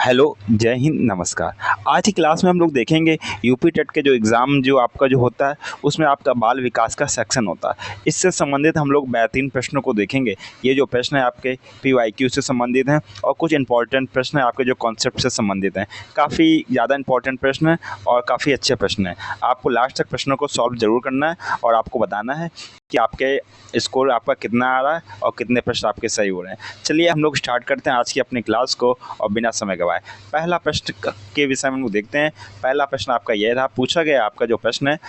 Hello, जय हिंद, नमस्कार। आज की क्लास में हम लोग देखेंगे यूपी टेट के जो एग्ज़ाम जो आपका जो होता है, उसमें आपका बाल विकास का सेक्शन होता है। इससे संबंधित हम लोग बेहतरीन प्रश्नों को देखेंगे। ये जो प्रश्न है आपके पीवाईक्यू से संबंधित हैं और कुछ इंपॉर्टेंट प्रश्न हैं आपके जो कॉन्सेप्ट से संबंधित हैं। काफ़ी ज़्यादा इंपॉर्टेंट प्रश्न हैं और काफ़ी अच्छे प्रश्न हैं। आपको लास्ट तक प्रश्नों को सॉल्व ज़रूर करना है और आपको बताना है कि आपके स्कोर आपका कितना आ रहा है और कितने प्रश्न आपके सही हो रहे हैं। चलिए हम लोग स्टार्ट करते हैं आज की अपनी क्लास को और बिना समय गवाए पहला प्रश्न के विषय में हम लोग देखते हैं। पहला प्रश्न आपका यह रहा, पूछा गया आपका जो प्रश्न है,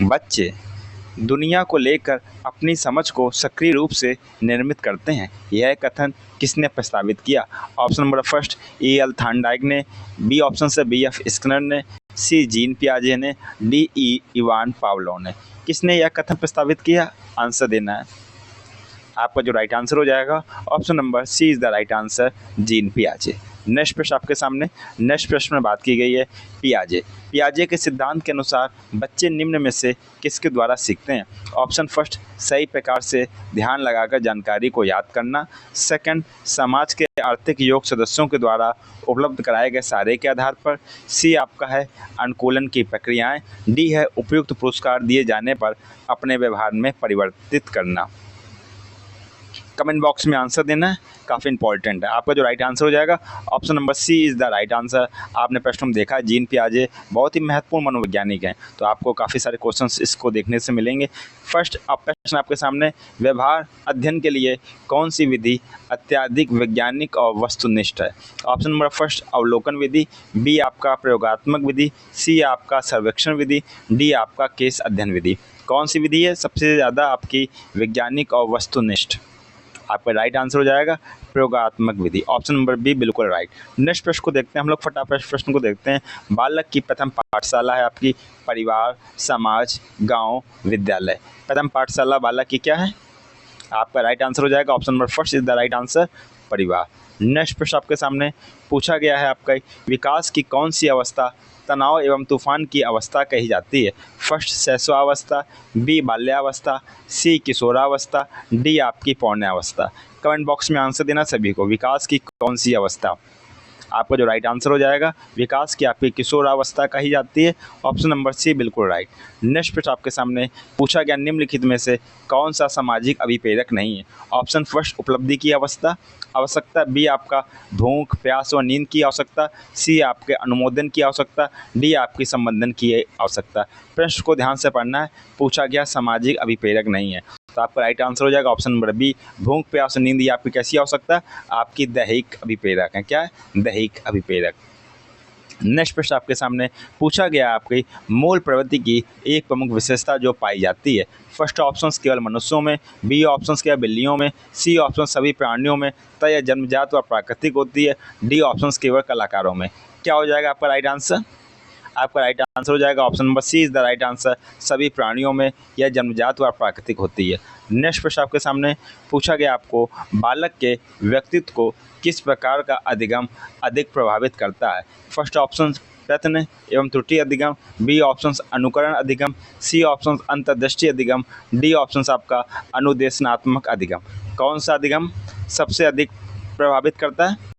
बच्चे दुनिया को लेकर अपनी समझ को सक्रिय रूप से निर्मित करते हैं, यह कथन किसने प्रस्तावित किया? Option number first E.L. Thorndike ने, बी ऑप्शन से B.F. स्किनर ने, सी जीन पियाजे ने, डी इवान पावलोव ने। किसने यह कथन प्रस्तावित किया? आंसर देना है। आपका जो राइट आंसर हो जाएगा option number C is the right answer, Jean पियाजे। नेक्स्ट प्रश्न आपके सामने, नेक्स्ट प्रश्न में बात की गई है पियाजे। पियाजे के सिद्धांत के अनुसार बच्चे निम्न में से किसके द्वारा सीखते हैं? ऑप्शन फर्स्ट, सही प्रकार से ध्यान लगाकर जानकारी को याद करना। सेकंड, समाज के आर्थिक योग्य सदस्यों के द्वारा उपलब्ध कराए गए सहारे के आधार पर। सी आपका है अनुकूलन की प्रक्रियाएं। डी है उपयुक्त पुरस्कार दिए जाने पर अपने व्यवहार में परिवर्तित करना। कमेंट बॉक्स में आंसर देना है, काफ़ी इंपॉर्टेंट है। आपका जो राइट आंसर हो जाएगा option number C is the right answer. आपने प्रश्न में देखा है जीन पियाजे बहुत ही महत्वपूर्ण मनोवैज्ञानिक हैं, तो आपको काफ़ी सारे क्वेश्चंस इसको देखने से मिलेंगे। फर्स्ट प्रश्न आपके सामने, व्यवहार अध्ययन के लिए कौन सी विधि अत्यधिक वैज्ञानिक और वस्तुनिष्ठ है? ऑप्शन नंबर फर्स्ट अवलोकन विधि, बी आपका प्रयोगात्मक विधि, सी आपका सर्वेक्षण विधि, डी आपका केस अध्ययन विधि। कौन सी विधि है सबसे ज़्यादा आपकी वैज्ञानिक और वस्तुनिष्ठ? आपका राइट आंसर हो जाएगा प्रयोगात्मक विधि, ऑप्शन नंबर बी बिल्कुल राइट। नेक्स्ट प्रश्न को देखते हैं हम लोग, फटाफट प्रश्न को देखते हैं। बालक की प्रथम पाठशाला है आपकी परिवार, समाज, गांव, विद्यालय। प्रथम पाठशाला बालक की क्या है? आपका राइट आंसर हो जाएगा option number first is the right answer, परिवार। नेक्स्ट प्रश्न आपके सामने पूछा गया है आपका, विकास की कौन सी अवस्था तनाव एवं तूफान की अवस्था कही जाती है? फर्स्ट शैशवावस्था, बी बाल्यावस्था, सी किशोरावस्था, डी आपकी पौण्यावस्था। कमेंट बॉक्स में आंसर देना सभी को, विकास की कौन सी अवस्था? आपका जो राइट आंसर हो जाएगा विकास की आपकी किशोरावस्था कही जाती है, ऑप्शन नंबर सी बिल्कुल राइट। नेक्स्ट प्रश्न आपके सामने पूछा गया, निम्नलिखित में से कौन सा सामाजिक अभिप्रेरक नहीं है? ऑप्शन फर्स्ट उपलब्धि की आवश्यकता, बी आपका भूख प्यास और नींद की आवश्यकता, सी आपके अनुमोदन की आवश्यकता, डी आपकी संबंधन की आवश्यकता। प्रश्न को ध्यान से पढ़ना है, पूछा गया सामाजिक अभिप्रेरक नहीं है, तो आपका राइट आंसर हो जाएगा ऑप्शन नंबर बी, भूख प्यास और नींद। ये आपकी कैसी आवश्यकता? आपकी दैहिक अभिप्रेरक है। क्या है? दैहिक अभिप्रेरक। नेक्स्ट प्रश्न आपके सामने पूछा गया, आपकी मूल प्रवृत्ति की एक प्रमुख विशेषता जो पाई जाती है? फर्स्ट ऑप्शन केवल मनुष्यों में, बी ऑप्शन केवल बिल्लियों में, सी ऑप्शन सभी प्राणियों में, तय जन्मजात व प्राकृतिक होती है, डी ऑप्शन केवल कलाकारों में। क्या हो जाएगा आपका राइट आंसर? आपका राइट आंसर हो जाएगा option number C is the right answer, सभी प्राणियों में यह जन्मजात व प्राकृतिक होती है। नेक्स्ट प्रश्न आपके सामने पूछा गया, आपको बालक के व्यक्तित्व को किस प्रकार का अधिगम अधिक प्रभावित करता है? फर्स्ट ऑप्शन प्रयत्न एवं त्रुटि अधिगम, बी ऑप्शन अनुकरण अधिगम, सी ऑप्शन अंतर्दृष्टि अधिगम, डी ऑप्शन आपका अनुदेशनात्मक अधिगम। कौन सा अधिगम सबसे अधिक प्रभावित करता है?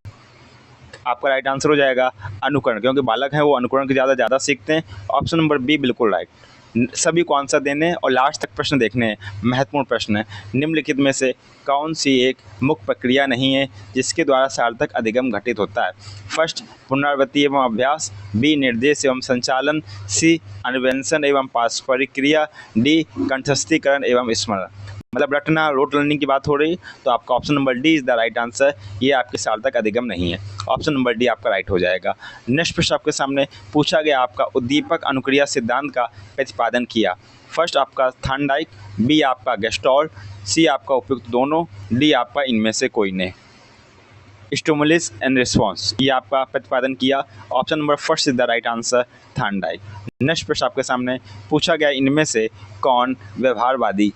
आपका राइट आंसर हो जाएगा अनुकरण, क्योंकि बालक हैं वो अनुकरण के ज़्यादा सीखते हैं, ऑप्शन नंबर बी बिल्कुल राइट। सभी को आंसर देने और लास्ट तक प्रश्न देखने हैं, महत्वपूर्ण प्रश्न है। निम्नलिखित में से कौन सी एक मुख्य प्रक्रिया नहीं है जिसके द्वारा सार्थक अधिगम घटित होता है? फर्स्ट पुनरावृत्ति एवं अभ्यास, बी निर्देश एवं संचालन, सी अन्वेषण एवं पारस्परिक क्रिया, डी कंठस्थीकरण एवं स्मरण। मतलब रटना, रोट लर्निंग की बात हो रही, तो आपका option number D is the right answer, ये आपके सार्थक अधिगम नहीं है, ऑप्शन नंबर डी आपका राइट हो जाएगा। नेक्स्ट प्रश्न आपके सामने पूछा गया, आपका उद्दीपक अनुक्रिया सिद्धांत का प्रतिपादन किया? फर्स्ट आपका थार्नडाइक, बी आपका गेस्टॉल्ट, सी आपका उपयुक्त दोनों, डी आपका इनमें से कोई ने। स्टिमुलस एंड रिस्पॉन्स, ये आपका प्रतिपादन किया, option number first is the right answer, Thorndike. Next प्रश्न आपके सामने पूछा गया, इनमें से कौन व्यवहारवादी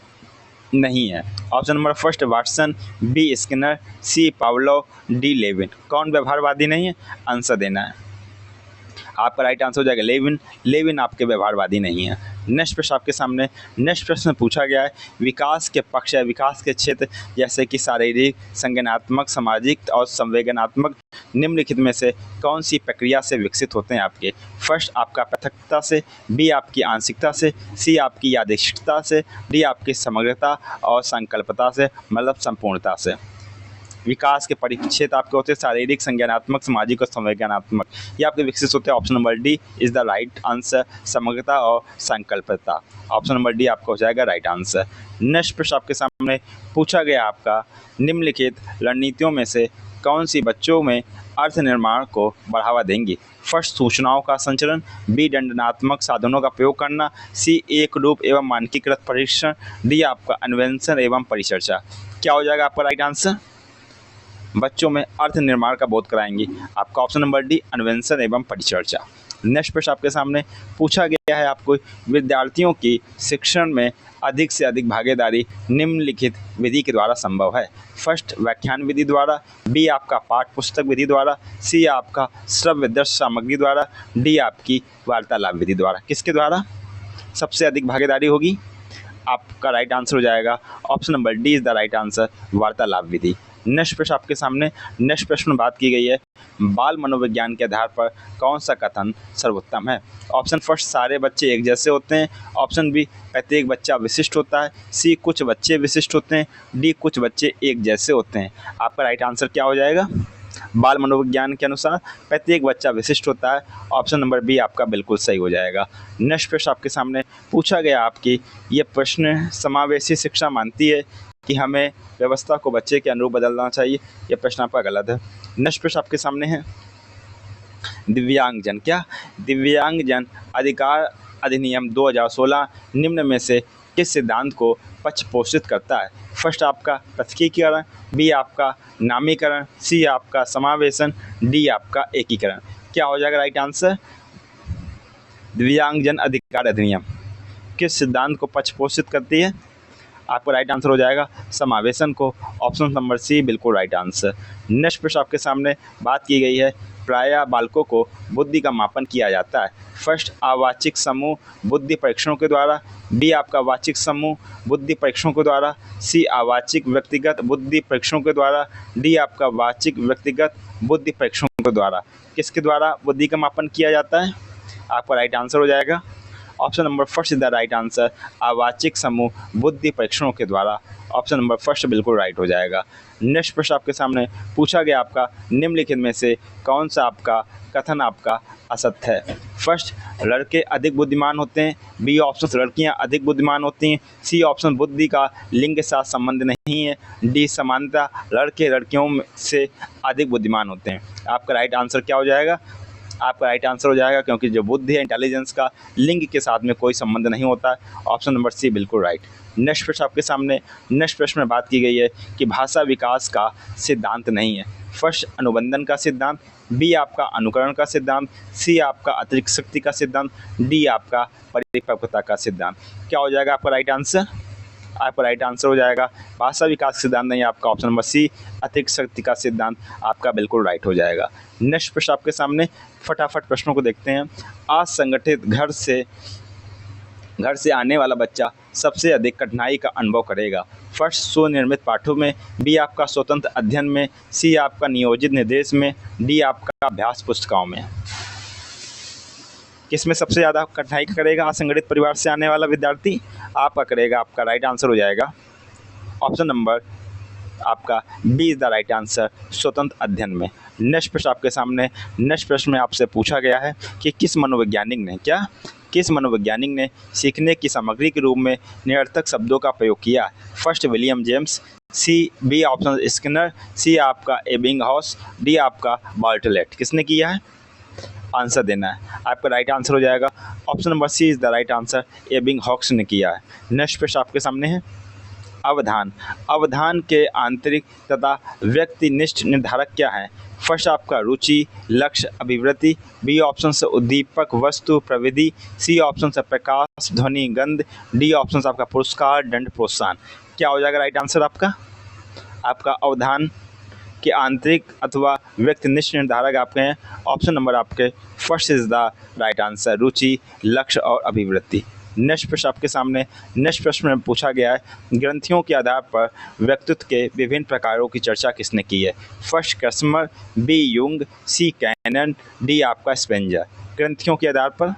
नहीं है? Option number first Watson, B Skinner, C Pavlov, D Lewin. कौन व्यवहारवादी नहीं है? आंसर देना है। आपका राइट आंसर हो जाएगा लेविन। लेविन आपके व्यवहारवादी नहीं है। नेक्स्ट प्रश्न आपके सामने, नेक्स्ट प्रश्न पूछा गया है विकास के पक्ष या विकास के क्षेत्र जैसे कि शारीरिक, संज्ञानात्मक, सामाजिक और संवेदनात्मक निम्नलिखित में से कौन सी प्रक्रिया से विकसित होते हैं आपके? फर्स्ट आपका पृथकता से, बी आपकी आंशिकता से, सी आपकी यादृच्छिकता से, डी आपकी समग्रता और संकल्पता से, मतलब संपूर्णता से। विकास के परिक्षेत्र आपके होते हैं शारीरिक, संज्ञानात्मक, सामाजिक और संवेदनात्मक। ये आपके विकसित होते हैं। Option number D is the right answer, समग्रता और संकल्पता। ऑप्शन नंबर डी आपका हो जाएगा राइट आंसर। नेक्स्ट प्रश्न आपके सामने पूछा गया आपका निम्नलिखित रणनीतियों में से कौन सी बच्चों में अर्थ निर्माण को बढ़ावा देंगी? फर्स्ट सूचनाओं का संचरण, बी दंडात्मक साधनों का प्रयोग करना, सी एक रूप एवं मानकीकृत परीक्षण, डी आपका अन्वेषण एवं परिचर्चा। क्या हो जाएगा आपका राइट आंसर? बच्चों में अर्थ निर्माण का बोध कराएंगी। आपका ऑप्शन नंबर डी अन्वेषण एवं परिचर्चा। नेक्स्ट प्रश्न आपके सामने पूछा गया है आपको विद्यार्थियों की शिक्षण में अधिक से अधिक भागीदारी निम्नलिखित विधि के द्वारा संभव है। फर्स्ट व्याख्यान विधि द्वारा, बी आपका पाठ पुस्तक विधि द्वारा, सी आपका श्रव्य दृश्य सामग्री द्वारा, डी आपकी वार्तालाप विधि द्वारा। किसके द्वारा सबसे अधिक भागीदारी होगी? आपका राइट आंसर हो जाएगा option number D is the right answer, वार्तालाप विधि। नेक्स्ट प्रश्न आपके सामने, नेक्स्ट प्रश्न में बात की गई है बाल मनोविज्ञान के आधार पर कौन सा कथन सर्वोत्तम है? ऑप्शन फर्स्ट सारे बच्चे एक जैसे होते हैं, ऑप्शन बी प्रत्येक बच्चा विशिष्ट होता है, सी कुछ बच्चे विशिष्ट होते हैं, डी कुछ बच्चे एक जैसे होते हैं। आपका राइट आंसर क्या हो जाएगा? बाल मनोविज्ञान के अनुसार प्रत्येक बच्चा विशिष्ट होता है। ऑप्शन नंबर बी आपका बिल्कुल सही हो जाएगा। नेक्स्ट प्रश्न आपके सामने पूछा गया आपकी ये प्रश्न समावेशी शिक्षा मानती है कि हमें व्यवस्था को बच्चे के अनुरूप बदलना चाहिए? यह प्रश्न आपका गलत है। नेक्स्ट प्रश्न आपके सामने है दिव्यांगजन। क्या दिव्यांगजन अधिकार अधिनियम 2016 निम्न में से किस सिद्धांत को पक्षपोषित करता है? फर्स्ट आपका पृथकीकरण, बी आपका नामीकरण, सी आपका समावेशन, डी आपका एकीकरण। क्या हो जाएगा राइट आंसर? दिव्यांगजन अधिकार अधिनियम किस सिद्धांत को पक्षपोषित करती है? आपका राइट आंसर हो जाएगा समावेशन को। ऑप्शन नंबर सी बिल्कुल राइट आंसर। नेक्स्ट प्रश्न आपके सामने बात की गई है प्रायः बालकों को बुद्धि का मापन किया जाता है। फर्स्ट आवाचिक समूह बुद्धि परीक्षणों के द्वारा, बी आपका वाचिक समूह बुद्धि परीक्षणों के द्वारा, सी आवाचिक व्यक्तिगत बुद्धि परीक्षणों के द्वारा, डी आपका वाचिक व्यक्तिगत बुद्धि परीक्षणों के द्वारा। किसके द्वारा बुद्धि का मापन किया जाता है? आपका राइट आंसर हो जाएगा option number first is the right answer, आवाचिक समूह बुद्धि परीक्षणों के द्वारा। ऑप्शन नंबर फर्स्ट बिल्कुल राइट हो जाएगा। नेक्स्ट प्रश्न आपके सामने पूछा गया आपका निम्नलिखित में से कौन सा आपका कथन आपका असत्य है? फर्स्ट लड़के अधिक बुद्धिमान होते हैं, बी ऑप्शन लड़कियां अधिक बुद्धिमान होती हैं, सी ऑप्शन बुद्धि का लिंग के साथ संबंध नहीं है, डी समानता लड़के लड़कियों से अधिक बुद्धिमान होते हैं। आपका राइट आंसर क्या हो जाएगा? आपका राइट आंसर हो जाएगा क्योंकि जो बुद्धि है इंटेलिजेंस का लिंग के साथ में कोई संबंध नहीं होता है। ऑप्शन नंबर सी बिल्कुल राइट। नेक्स्ट प्रश्न आपके सामने, नेक्स्ट प्रश्न में बात की गई है कि भाषा विकास का सिद्धांत नहीं है। फर्स्ट अनुबंधन का सिद्धांत, बी आपका अनुकरण का सिद्धांत, सी आपका अतिरिक्त शक्ति का सिद्धांत, डी आपका परिपक्वता का सिद्धांत। क्या हो जाएगा आपका राइट आंसर? आपका राइट आंसर हो जाएगा भाषा विकास सिद्धांत नहीं, आपका ऑप्शन नंबर सी अतिरिक्त शक्ति का सिद्धांत आपका बिल्कुल राइट हो जाएगा। नेक्स्ट प्रश्न आपके सामने, फटाफट प्रश्नों को देखते हैं। असंगठित घर से आने वाला बच्चा सबसे अधिक कठिनाई का अनुभव करेगा। फर्स्ट स्वनिर्मित पाठों में, बी आपका स्वतंत्र अध्ययन में, सी आपका नियोजित निर्देश में, डी आपका अभ्यास पुस्तिकाओं में। किसमें सबसे ज़्यादा कठिनाई करेगा असंगठित परिवार से आने वाला विद्यार्थी? आपका करेगा, आपका राइट आंसर हो जाएगा ऑप्शन नंबर आपका B is the right answer, स्वतंत्र अध्ययन में। नेक्स्ट प्रश्न आपके सामने, नेक्स्ट प्रश्न में आपसे पूछा गया है कि किस मनोवैज्ञानिक ने सीखने की सामग्री के रूप में निरर्थक शब्दों का प्रयोग किया? First William James, C B option Skinner, C आपका एबिंगहॉस, डी आपका बार्टलेट। किसने किया है? आंसर देना है। आपका राइट आंसर हो जाएगा option number C is the right answer, Ebbinghaus ने किया है। नेक्स्ट प्रश्न आपके सामने है अवधान के आंतरिक तथा व्यक्तिनिष्ठ निर्धारक क्या है? फर्स्ट आपका रुचि, लक्ष्य, अभिवृत्ति, बी ऑप्शन से उद्दीपक, वस्तु, प्रविधि, सी ऑप्शन से प्रकाश, ध्वनि, गंध, डी ऑप्शन से आपका पुरस्कार, दंड, प्रोत्साहन। क्या हो जाएगा राइट आंसर आपका? आपका अवधान के आंतरिक अथवा व्यक्तिनिष्ठ निर्धारक आपके हैं ऑप्शन नंबर आपके first is the right answer, रुचि, लक्ष्य और अभिवृत्ति। नेक्स्ट प्रश्न आपके सामने, नेक्स्ट प्रश्न में पूछा गया है ग्रंथियों के आधार पर व्यक्तित्व के विभिन्न प्रकारों की चर्चा किसने की है? फर्स्ट कस्मर, बी युंग, सी कैनन, डी आपका स्पेंजर। ग्रंथियों के आधार पर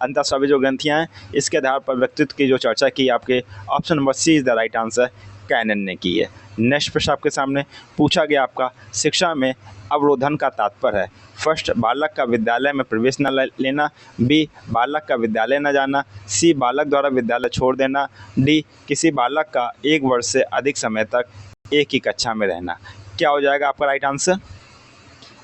अंतःस्रावी जो ग्रंथियां हैं इसके आधार पर व्यक्तित्व की जो चर्चा की आपके option number C is the right answer, Cannon ने की है। नेक्स्ट प्रश्न आपके सामने पूछा गया आपका शिक्षा में अवरोधन का तात्पर्य है? फर्स्ट बालक का विद्यालय में प्रवेश न लेना, बी बालक का विद्यालय न जाना, सी बालक द्वारा विद्यालय छोड़ देना, डी किसी बालक का 1 वर्ष से अधिक समय तक एक ही कक्षा में रहना। क्या हो जाएगा आपका राइट आंसर?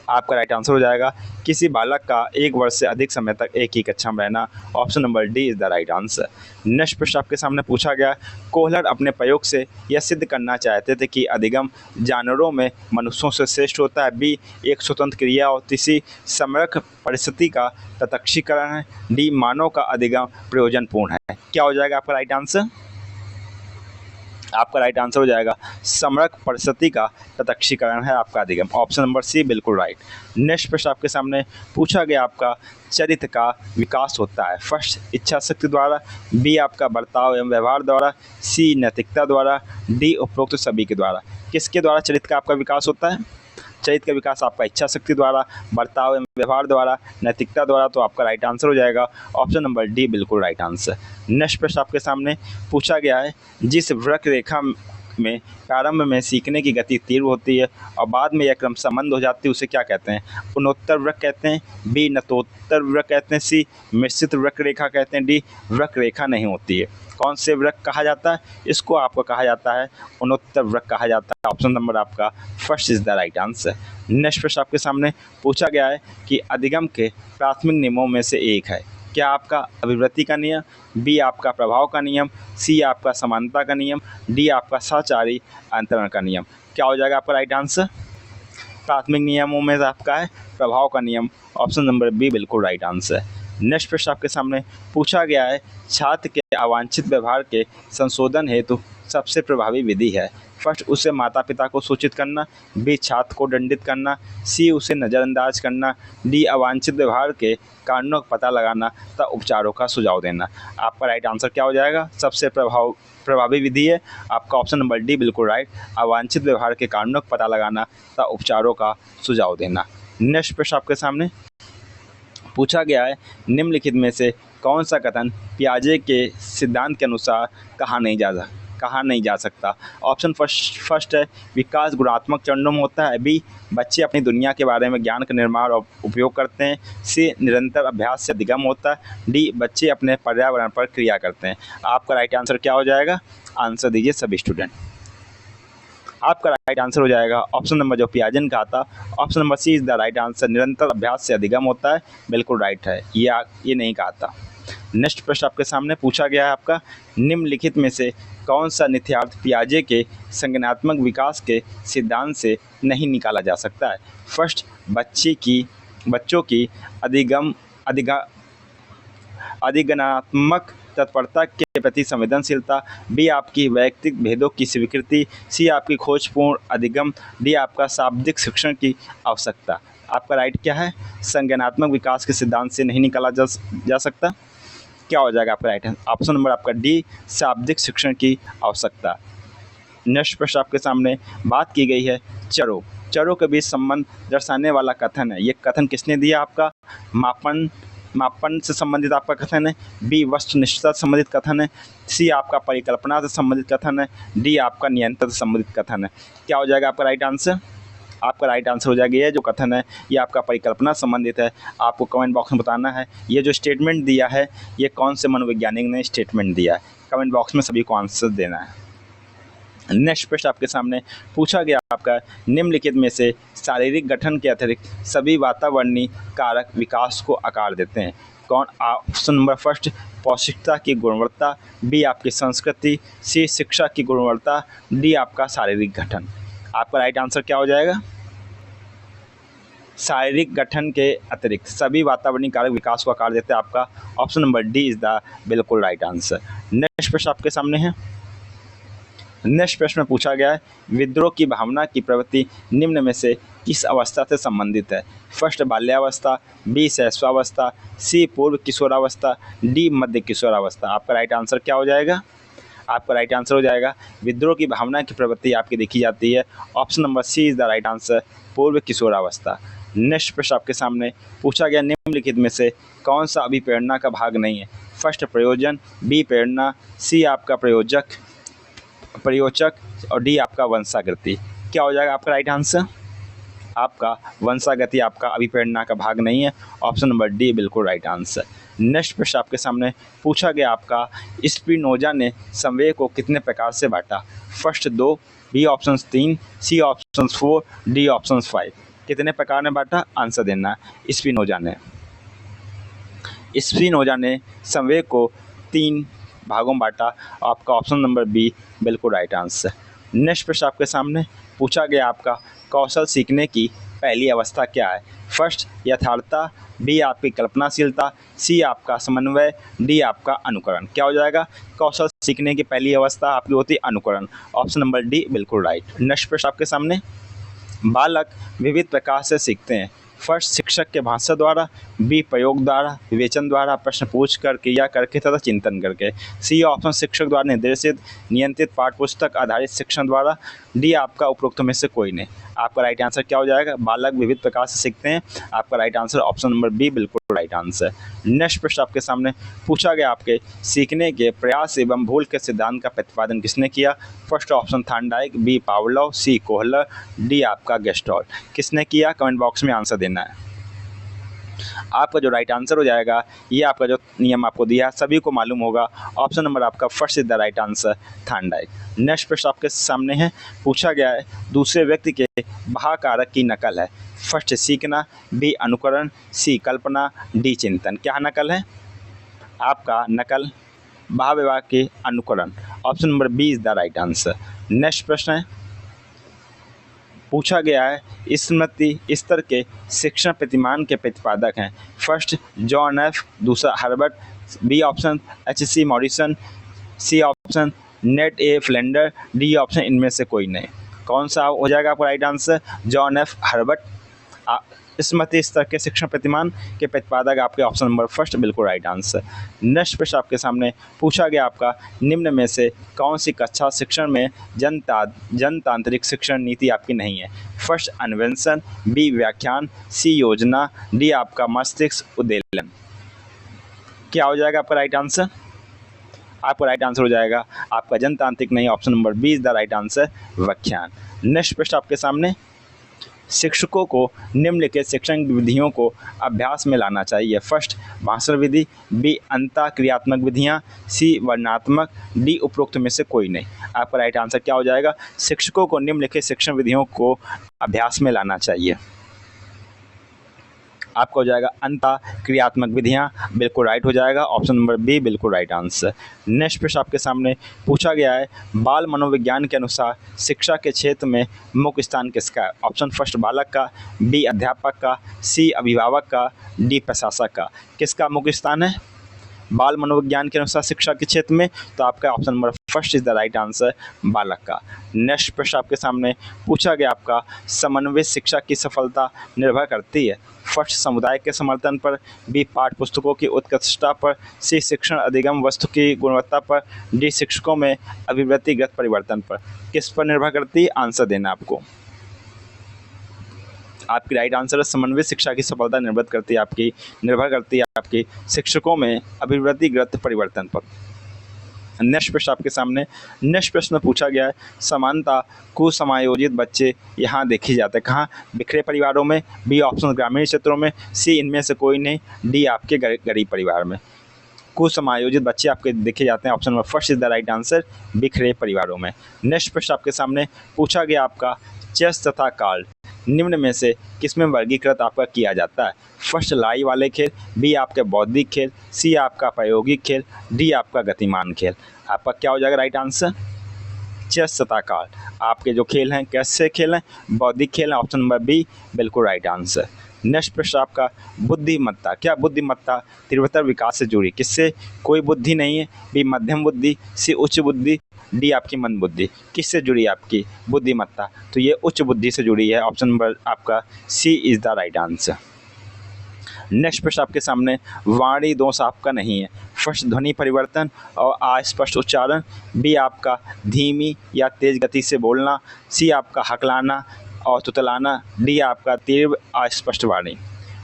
आपका राइट आंसर हो जाएगा किसी बालक का 1 वर्ष से अधिक समय तक एक ही कक्षा में रहना। Option number D is the right answer. Next प्रश्न आपके सामने पूछा गया कोहलर अपने प्रयोग से यह सिद्ध करना चाहते थे कि अधिगम जानवरों में मनुष्यों से श्रेष्ठ होता है, बी एक स्वतंत्र क्रिया होती, सी समग्र परिस्थिति का तत्क्षीकरण है, डी मानव का अधिगम प्रयोजनपूर्ण है। क्या हो जाएगा आपका राइट आंसर? आपका राइट आंसर हो जाएगा समग्र परिस्थिति का तत्क्षीकरण है आपका अधिगम। ऑप्शन नंबर सी बिल्कुल राइट। नेक्स्ट प्रश्न आपके सामने पूछा गया आपका चरित्र का विकास होता है? फर्स्ट इच्छा शक्ति द्वारा, बी आपका बर्ताव एवं व्यवहार द्वारा, सी नैतिकता द्वारा, डी उपरोक्त सभी के द्वारा। किसके द्वारा चरित्र का आपका विकास होता है? चरित्र का विकास आपका इच्छा शक्ति द्वारा, बर्ताव एवं व्यवहार द्वारा, नैतिकता द्वारा। तो आपका राइट आंसर हो जाएगा ऑप्शन नंबर डी बिल्कुल राइट आंसर। नेक्स्ट प्रश्न आपके सामने पूछा गया है जिस वक्र रेखा में प्रारंभ में सीखने की गति तीव्र होती है और बाद में यह क्रम संबंध हो जाती है उसे क्या कहते हैं? गुणोत्तर वक्र कहते हैं, बी नतोत्तर वक्र कहते हैं, सी मिश्रित वक्र रेखा कहते हैं, डी वक्र रेखा नहीं होती है। कौन से वृक्क कहा जाता है? इसको आपको कहा जाता है गुणोत्तर वृक्क कहा जाता है। ऑप्शन नंबर आपका first is the right answer. Next प्रश्न आपके सामने पूछा गया है कि अधिगम के प्राथमिक नियमों में से एक है। क्या आपका अभिवृत्ति का नियम, बी आपका प्रभाव का नियम, सी आपका समानता का नियम, डी आपका सहचारी अंतरण का नियम। क्या हो जाएगा आपका राइट आंसर? प्राथमिक नियमों में आपका है प्रभाव का नियम। ऑप्शन नंबर बी बिल्कुल राइट आंसर। नेक्स्ट प्रश्न आपके सामने पूछा गया है छात्र के अवांछित व्यवहार के संशोधन हेतु सबसे प्रभावी विधि है? फर्स्ट उसे माता पिता को सूचित करना, बी छात्र को दंडित करना, सी उसे नज़रअंदाज करना, डी अवांछित व्यवहार के कारणों का पता लगाना तथा उपचारों का सुझाव देना। आपका राइट आंसर क्या हो जाएगा? सबसे प्रभावी विधि है आपका ऑप्शन नंबर डी बिल्कुल राइट, अवांछित व्यवहार के कारणों का पता लगाना तथा उपचारों का सुझाव देना। नेक्स्ट प्रश्न आपके सामने पूछा गया है निम्नलिखित में से कौन सा कथन पियाजे के सिद्धांत के अनुसार कहा नहीं जा सकता? ऑप्शन फर्स्ट है विकास गुणात्मक चरणों में होता है, बी बच्चे अपनी दुनिया के बारे में ज्ञान का निर्माण और उपयोग करते हैं, सी निरंतर अभ्यास से अधिगम होता है, डी बच्चे अपने पर्यावरण पर क्रिया करते हैं। आपका राइट आंसर क्या हो जाएगा? आंसर दीजिए सभी स्टूडेंट। आपका राइट आंसर हो जाएगा ऑप्शन नंबर जो पियाजे ने कहा था, option number C is the right answer, निरंतर अभ्यास से अधिगम होता है, बिल्कुल राइट है, ये नहीं कहा था। नेक्स्ट प्रश्न आपके सामने पूछा गया है आपका निम्नलिखित में से कौन सा निहितार्थ पियाजे के संज्ञानात्मक विकास के सिद्धांत से नहीं निकाला जा सकता है? फर्स्ट बच्चों की अधिगमनात्मक तत्परता के प्रति संवेदनशीलता, बी आपकी वैयक्तिक भेदों की स्वीकृति, सी आपकी खोजपूर्ण अधिगम, डी आपका शाब्दिक शिक्षण की आवश्यकता। आपका राइट क्या है? संज्ञानात्मक विकास के सिद्धांत से नहीं निकाला जा सकता। क्या हो जाएगा आपका राइट? ऑप्शन नंबर आपका डी शाब्दिक शिक्षण की आवश्यकता। नेक्स्ट प्रश्न आपके सामने बात की गई है चरों के बीच संबंध दर्शाने वाला कथन है। ये कथन किसने दिया? आपका मापन से संबंधित आपका कथन है, बी वस्तुनिष्ठता से संबंधित कथन है, सी आपका परिकल्पना से संबंधित कथन है, डी आपका नियंत्रण से संबंधित कथन है। क्या हो जाएगा आपका राइट आंसर? आपका राइट आंसर हो जाएगा ये जो कथन है ये आपका परिकल्पना संबंधित है। आपको कमेंट बॉक्स में बताना है ये जो स्टेटमेंट दिया है ये कौन से मनोवैज्ञानिक ने स्टेटमेंट दिया है। कमेंट बॉक्स में सभी को आंसर देना है। नेक्स्ट प्रश्न आपके सामने पूछा गया आपका निम्नलिखित में से शारीरिक गठन के अतिरिक्त सभी वातावरणीय कारक विकास को आकार देते हैं? कौन? ऑप्शन नंबर फर्स्ट पौष्टिकता की गुणवत्ता, बी आपकी संस्कृति, सी शिक्षा की गुणवत्ता, डी आपका शारीरिक गठन। आपका राइट आंसर क्या हो जाएगा? शारीरिक गठन के अतिरिक्त सभी वातावरणीय कारक विकास को आकार देते हैं। आपका option number D is the बिल्कुल राइट आंसर। नेक्स्ट प्रश्न आपके सामने है। नेक्स्ट प्रश्न में पूछा गया है विद्रोह की भावना की प्रवृत्ति निम्न में से किस अवस्था से संबंधित है? फर्स्ट बाल्यावस्था, बी शैशवावस्था, सी पूर्व किशोरावस्था, डी मध्य किशोरावस्था। आपका राइट आंसर क्या हो जाएगा? आपका राइट आंसर हो जाएगा विद्रोह की भावना की प्रवृत्ति आपकी देखी जाती है। Option number C is the right answer, पूर्व किशोरावस्था। नेक्स्ट प्रश्न आपके सामने पूछा गया, निम्नलिखित में से कौन सा अभिप्रेरणा का भाग नहीं है? फर्स्ट प्रयोजन, बी प्रेरणा, सी आपका प्रयोचक और डी आपका वंशागति। क्या हो जाएगा आपका राइट आंसर? आपका वंशागति आपका अभिप्रेरणा का भाग नहीं है। ऑप्शन नंबर डी बिल्कुल राइट आंसर। नेक्स्ट प्रश्न आपके सामने पूछा गया आपका, स्पिनोजा ने संवेग को कितने प्रकार से बांटा? First 2, B option 3, C option 4, D option 5। कितने प्रकार में बांटा? आंसर देना है। स्पिनोजा ने संवेग को 3 भागों में बांटा। आपका ऑप्शन नंबर बी बिल्कुल राइट आंसर। नेक्स्ट प्रश्न आपके सामने पूछा गया आपका, कौशल सीखने की पहली अवस्था क्या है? फर्स्ट यथार्थता, बी आपकी कल्पनाशीलता, सी आपका समन्वय, डी आपका अनुकरण। क्या हो जाएगा? कौशल सीखने की पहली अवस्था आपकी होती है अनुकरण। ऑप्शन नंबर डी बिल्कुल राइट। नेक्स्ट प्रश्न आपके सामने, बालक विविध प्रकार से सीखते हैं। फर्स्ट शिक्षक के भाषा द्वारा, बी प्रयोग द्वारा, विवेचन द्वारा, प्रश्न पूछ कर, क्रिया करके तथा चिंतन करके। सी ऑप्शन शिक्षक द्वारा निर्देशित नियंत्रित पाठ्यपुस्तक आधारित शिक्षण द्वारा, डी आपका उपरोक्त में से कोई नहीं। आपका राइट आंसर क्या हो जाएगा? बालक विविध प्रकार से सीखते हैं। आपका right answer option number B बिल्कुल राइट आंसर। नेक्स्ट प्रश्न आपके सामने पूछा गया आपके, सीखने के प्रयास एवं भूल के सिद्धांत का प्रतिपादन किसने किया? First option Thorndike, B Pavlov, C Kohler, D आपका गेस्टॉल्ट। किसने किया? कमेंट बॉक्स में आंसर देना है। आपका जो राइट आंसर हो जाएगा, ये आपका जो नियम आपको दिया सभी को मालूम होगा। ऑप्शन नंबर आपका first is the right answer, Thorndike. Next प्रश्न आपके सामने है, पूछा गया है, दूसरे व्यक्ति के भाव कारक की नकल है। फर्स्ट सीखना, बी अनुकरण, सी कल्पना, डी चिंतन। क्या नकल है? आपका नकल भाव व्यवहार के अनुकरण। Option number B is the right answer. Next प्रश्न है, पूछा गया है, स्मृति स्तर के शिक्षण प्रतिमान के प्रतिपादक हैं। फर्स्ट जॉन एफ, दूसरा Herbart, B option H C. Morrison, C option Ned A Flanders, D option इनमें से कोई नहीं। कौन सा हो जाएगा आपका right answer? John F Herbart स्मृति स्तर के शिक्षण प्रतिमान के प्रतिपादक आपके ऑप्शन नंबर फर्स्ट बिल्कुल राइट आंसर। नेक्स्ट प्रश्न आपके सामने पूछा गया आपका, निम्न में से कौन सी कक्षा शिक्षण में जनतांत्रिक शिक्षण नीति आपकी नहीं है? फर्स्ट अन्वेषण, बी व्याख्यान, सी योजना, डी आपका मस्तिष्क उद्वेलन। क्या हो जाएगा आपका राइट आंसर? आपका राइट आंसर हो जाएगा आपका जनतांत्रिक नहीं, option number B is the right answer, व्याख्यान। नेक्स्ट प्रश्न आपके सामने, शिक्षकों को निम्नलिखित शिक्षण विधियों को अभ्यास में लाना चाहिए। फर्स्ट भाषण विधि, बी अंतः क्रियात्मक विधियाँ, सी वर्णनात्मक, डी उपरोक्त में से कोई नहीं। आपका राइट आंसर क्या हो जाएगा? शिक्षकों को निम्नलिखित शिक्षण विधियों को अभ्यास में लाना चाहिए। आपका हो जाएगा अंतः क्रियात्मक विधियाँ, बिल्कुल राइट हो जाएगा। ऑप्शन नंबर बी बिल्कुल राइट आंसर। नेक्स्ट प्रश्न आपके सामने पूछा गया है, बाल मनोविज्ञान के अनुसार शिक्षा के क्षेत्र में मुख्य स्थान किसका है? ऑप्शन फर्स्ट बालक का, बी अध्यापक का, सी अभिभावक का, डी प्रशासक का। किसका मुख्य स्थान है बाल मनोविज्ञान के अनुसार शिक्षा के क्षेत्र में? तो आपका option number first is the right answer, बालक का। नेक्स्ट प्रश्न आपके सामने पूछा गया आपका, समन्वित शिक्षा की सफलता निर्भर करती है। फर्स्ट समुदाय के समर्थन पर, बी पाठ्य पुस्तकों की उत्कृष्टता पर, सी शिक्षण अधिगम वस्तु की गुणवत्ता पर, डी शिक्षकों में अभिवृत्तिगत परिवर्तन पर। किस पर निर्भर करती है? आंसर देना आपको। आपकी राइट आंसर है समन्वित शिक्षा की सफलता निर्भर करती है आपकी शिक्षकों में अभिवृत्तिगत परिवर्तन पर। नेक्स्ट प्रश्न आपके सामने, नेक्स्ट प्रश्न पूछा गया है, समानता कुसमायोजित बच्चे यहाँ देखे जाते हैं। कहाँ? बिखरे परिवारों में, बी ऑप्शन ग्रामीण क्षेत्रों में, सी इनमें से कोई नहीं, डी आपके गरीब परिवार में। कुसमायोजित बच्चे आपके देखे जाते हैं। Option number first is the right answer, बिखरे परिवारों में। नेक्स्ट प्रश्न आपके सामने पूछा गया आपका, चेस तथा कार्ड निम्न में से किसमें वर्गीकृत आपका किया जाता है? फर्स्ट लड़ाई वाले खेल, बी आपके बौद्धिक खेल, सी आपका प्रायोगिक खेल, डी आपका गतिमान खेल। आपका क्या हो जाएगा राइट आंसर? चेस तथा कार्ड आपके जो खेल हैं कैसे खेल हैं? बौद्धिक खेल हैं। ऑप्शन नंबर बी बिल्कुल राइट आंसर। नेक्स्ट प्रश्न आपका बुद्धिमत्ता। क्या बुद्धिमत्ता तीव्रतर विकास से जुड़ी? किससे? कोई बुद्धि नहीं है। बी मध्यम बुद्धि, सी उच्च बुद्धि, डी आपकी मंद बुद्धि। किससे जुड़ी है आपकी बुद्धिमत्ता? तो ये उच्च बुद्धि से जुड़ी है। ऑप्शन नंबर आपका C is the right answer. Next प्रश्न आपके सामने, वाणी दोष आपका नहीं है। फर्स्ट ध्वनि परिवर्तन और अस्पष्ट उच्चारण, बी आपका धीमी या तेज गति से बोलना, सी आपका हकलाना और तुतलाना, डी आपका तीव्र अस्पष्ट वाणी।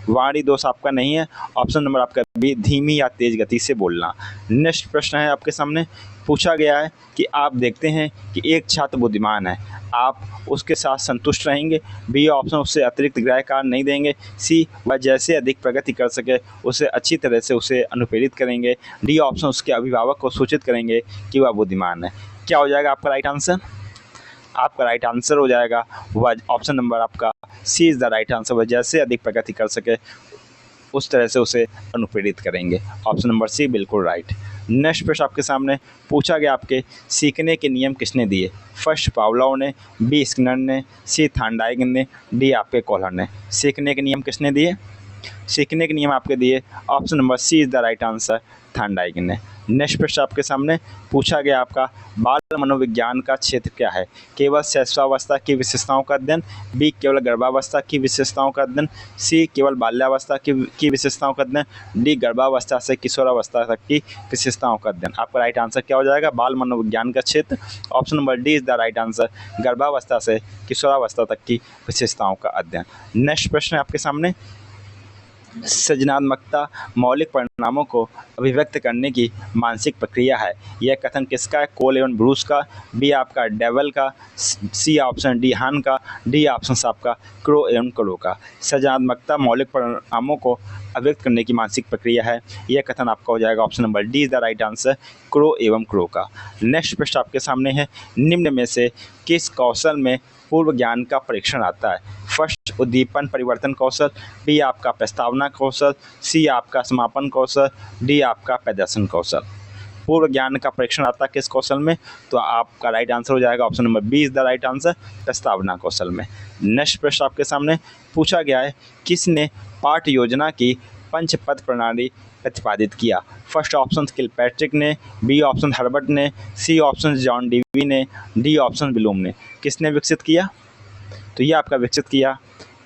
वाणी दोष आपका नहीं है। ऑप्शन नंबर आपका बी धीमी या तेज गति से बोलना। नेक्स्ट प्रश्न है आपके सामने, पूछा गया है कि आप देखते हैं कि एक छात्र बुद्धिमान है, आप उसके साथ संतुष्ट रहेंगे? बी ऑप्शन, उससे अतिरिक्त गृह कार्य नहीं देंगे, सी वह जैसे अधिक प्रगति कर सके उसे अच्छी तरह से उसे अनुप्रेरित करेंगे, डी ऑप्शन, उसके अभिभावक को सूचित करेंगे कि वह बुद्धिमान है। क्या हो जाएगा आपका राइट आंसर? आपका राइट आंसर हो जाएगा वह ऑप्शन नंबर आपका सी इज़ द राइट आंसर। वह जैसे अधिक प्रगति कर सके उस तरह से उसे अनुप्रेरित करेंगे। ऑप्शन नंबर सी बिल्कुल राइट। नेक्स्ट प्रश्न आपके सामने पूछा गया, आपके सीखने के नियम किसने दिए? फर्स्ट पावलोव ने, बी स्किनर ने, सी थांडाइक ने, डी आपके कोहलर ने। सीखने के नियम किसने दिए? सीखने के नियम आपके दिए option number C is the right answer, Thorndike ने। नेक्स्ट प्रश्न आपके सामने पूछा गया, आपका बाल मनोविज्ञान का क्षेत्र क्या है? केवल शैशवावस्था की विशेषताओं का अध्ययन, बी केवल गर्भावस्था की विशेषताओं का अध्ययन, सी केवल बाल्यावस्था की विशेषताओं का अध्ययन, डी गर्भावस्था से किशोरावस्था तक की विशेषताओं का अध्ययन। आपका राइट आंसर क्या हो जाएगा? बाल मनोविज्ञान का क्षेत्र। Option number D is the right answer, गर्भावस्था से किशोरावस्था तक की विशेषताओं का अध्ययन। नेक्स्ट प्रश्न है आपके सामने, सृजनात्मकता मौलिक परिणामों को अभिव्यक्त करने की मानसिक प्रक्रिया है। यह कथन किसका है? कोल एवं ब्रूस का, बी आपका डेवल का, सी ऑप्शन डी हान का, डी ऑप्शन आपका क्रो एवं क्रो का। सृजनात्मकता मौलिक परिणामों को अभिव्यक्त करने की मानसिक प्रक्रिया है। यह कथन आपका हो जाएगा option number D is the right answer, crow एवं क्रो का। नेक्स्ट प्रश्न आपके सामने है, निम्न में से किस कौशल में पूर्व ज्ञान का परीक्षण आता है? फर्स्ट उद्दीपन परिवर्तन कौशल, बी आपका प्रस्तावना कौशल, सी आपका समापन कौशल, डी आपका प्रदर्शन कौशल। पूर्व ज्ञान का परीक्षण आता है किस कौशल में? तो आपका राइट आंसर हो जाएगा option number B is the right answer, प्रस्तावना कौशल में। नेक्स्ट प्रश्न आपके सामने पूछा गया है, किसने पाठ्य योजना की पंचपद प्रणाली प्रतिपादित किया? फर्स्ट ऑप्शन किलपैट्रिक ने, बी ऑप्शन हर्बर्ट ने, सी ऑप्शन जॉन डीवी ने, डी ऑप्शन ब्लूम ने। किसने विकसित किया? तो ये आपका विकसित किया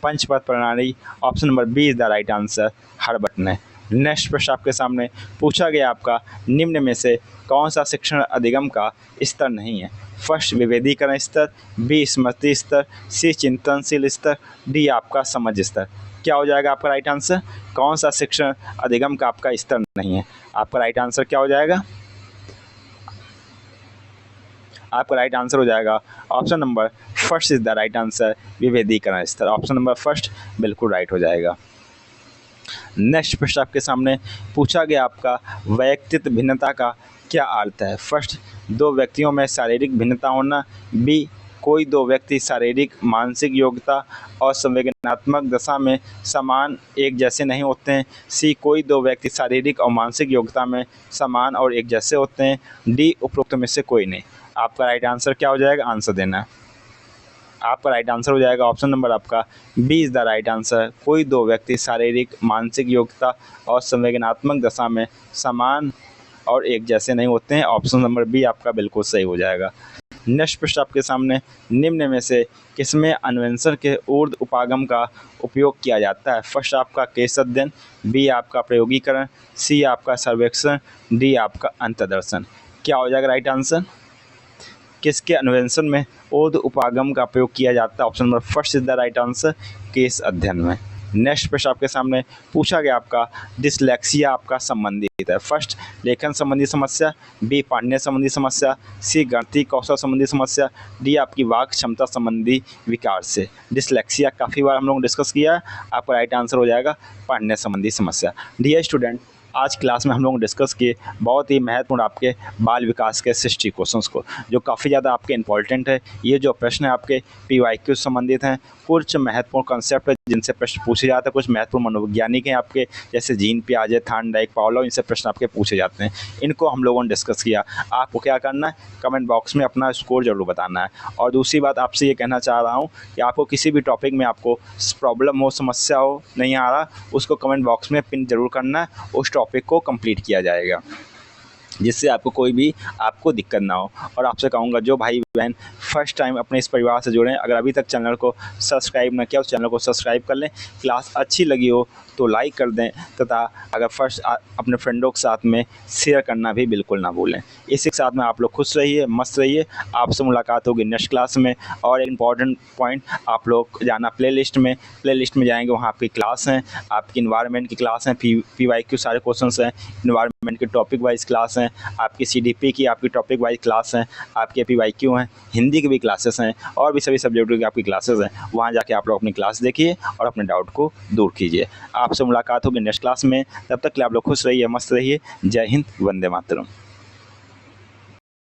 पंचपद प्रणाली, option number B is the right answer, Herbert ने। नेक्स्ट प्रश्न आपके सामने पूछा गया, आपका निम्न में से कौन सा शिक्षण अधिगम का स्तर नहीं है? फर्स्ट विभेदीकरण स्तर, बी स्मृति स्तर, सी चिंतनशील स्तर, डी आपका समझ स्तर। क्या हो जाएगा आपका राइट आंसर? कौन सा शिक्षण अधिगम का आपका स्तर नहीं है? आपका राइट आंसर क्या हो जाएगा? आपका राइट आंसर हो जाएगा option number first is the right answer, विभेदीकरण स्तर। ऑप्शन नंबर फर्स्ट बिल्कुल राइट हो जाएगा। नेक्स्ट प्रश्न आपके सामने पूछा गया, आपका वैयक्तिक भिन्नता का क्या अर्थ है? फर्स्ट दो व्यक्तियों में शारीरिक भिन्नता होना, बी कोई दो व्यक्ति शारीरिक मानसिक योग्यता और संवेदनात्मक दशा में समान एक जैसे नहीं होते हैं, सी कोई दो व्यक्ति शारीरिक और मानसिक योग्यता में समान और एक जैसे होते हैं, डी उपरोक्त में से कोई नहीं। आपका राइट आंसर क्या हो जाएगा? आंसर देना है। आपका राइट आंसर हो जाएगा ऑप्शन नंबर आपका B is the right answer, कोई दो व्यक्ति शारीरिक मानसिक योग्यता और संवेदनात्मक दशा में समान और एक जैसे नहीं होते हैं। ऑप्शन नंबर बी आपका बिल्कुल सही हो जाएगा। नेक्स्ट प्रश्न आपके सामने, निम्न में से किसमें अन्वेषण के ऊर्ध उपागम का उपयोग किया जाता है? फर्स्ट आपका केस अध्ययन, बी आपका प्रयोगीकरण, सी आपका सर्वेक्षण, डी आपका अंतर्दर्शन। क्या हो जाएगा राइट आंसर? किसके अन्वेषण में ऊर्ध उपागम का प्रयोग किया जाता है? Option number first is the right answer, case अध्ययन में। नेक्स्ट प्रश्न आपके सामने पूछा गया, आपका डिसलेक्सिया आपका संबंधित है। फर्स्ट लेखन संबंधी समस्या, बी पढ़ने संबंधी समस्या, सी गणितीय कौशल संबंधी समस्या, डी आपकी वाक क्षमता संबंधी विकार से। डिसलेक्सिया काफ़ी बार हम लोग डिस्कस किया है। आपका राइट आंसर हो जाएगा पढ़ने संबंधी समस्या। डियर स्टूडेंट, आज क्लास में हम लोग डिस्कस किए बहुत ही महत्वपूर्ण आपके बाल विकास के 60 क्वेश्चंस को, जो काफ़ी ज़्यादा आपके इंपॉर्टेंट है। ये जो प्रश्न है आपके PYQ से संबंधित हैं। कुछ महत्वपूर्ण कंसेप्ट है जिनसे प्रश्न पूछे जाते हैं, कुछ महत्वपूर्ण मनोवैज्ञानिक हैं आपके, जैसे जीन पियाजे, थॉर्नडाइक, पावलोव, इनसे प्रश्न आपके पूछे जाते हैं। इनको हम लोगों ने डिस्कस किया। आपको क्या करना है, कमेंट बॉक्स में अपना स्कोर जरूर बताना है। और दूसरी बात आपसे ये कहना चाह रहा हूँ कि आपको किसी भी टॉपिक में आपको प्रॉब्लम हो, समस्या हो, नहीं आ रहा, उसको कमेंट बॉक्स में पिन जरूर करना है। उस टॉपिक को कंप्लीट किया जाएगा, जिससे आपको कोई भी दिक्कत ना हो। और आपसे कहूँगा, जो भाई बहन फर्स्ट टाइम अपने इस परिवार से जुड़े हैं, अगर अभी तक चैनल को सब्सक्राइब ना किया, उस चैनल को सब्सक्राइब कर लें। क्लास अच्छी लगी हो तो लाइक कर दें, तथा अगर अपने फ्रेंडों के साथ में शेयर करना भी बिल्कुल ना भूलें। इसी के साथ में आप लोग खुश रहिए, मस्त रहिए। आपसे मुलाकात होगी नेक्स्ट क्लास में। और एक इम्पॉर्टेंट पॉइंट, आप लोग जाना प्लेलिस्ट में जाएंगे, वहाँ आपकी क्लास हैं, आपकी इन्वायरमेंट की क्लास हैं, PYQ सारे क्वेश्चन हैं, इन्वायरमेंट की टॉपिक वाइज क्लास हैं, आपकी CDP की आपकी टॉपिक वाइज क्लास हैं, आपके PYQ हैं, हिंदी की भी क्लासेस हैं, और भी सभी सब्जेक्टों की आपकी क्लासेस हैं। वहाँ जाके आप लोग अपनी क्लास देखिए और अपने डाउट को दूर कीजिए। आपसे मुलाकात होगी नेक्स्ट क्लास में। तब तक के लिए आप लोग खुश रहिए, मस्त रहिए। जय हिंद, वंदे मातरम।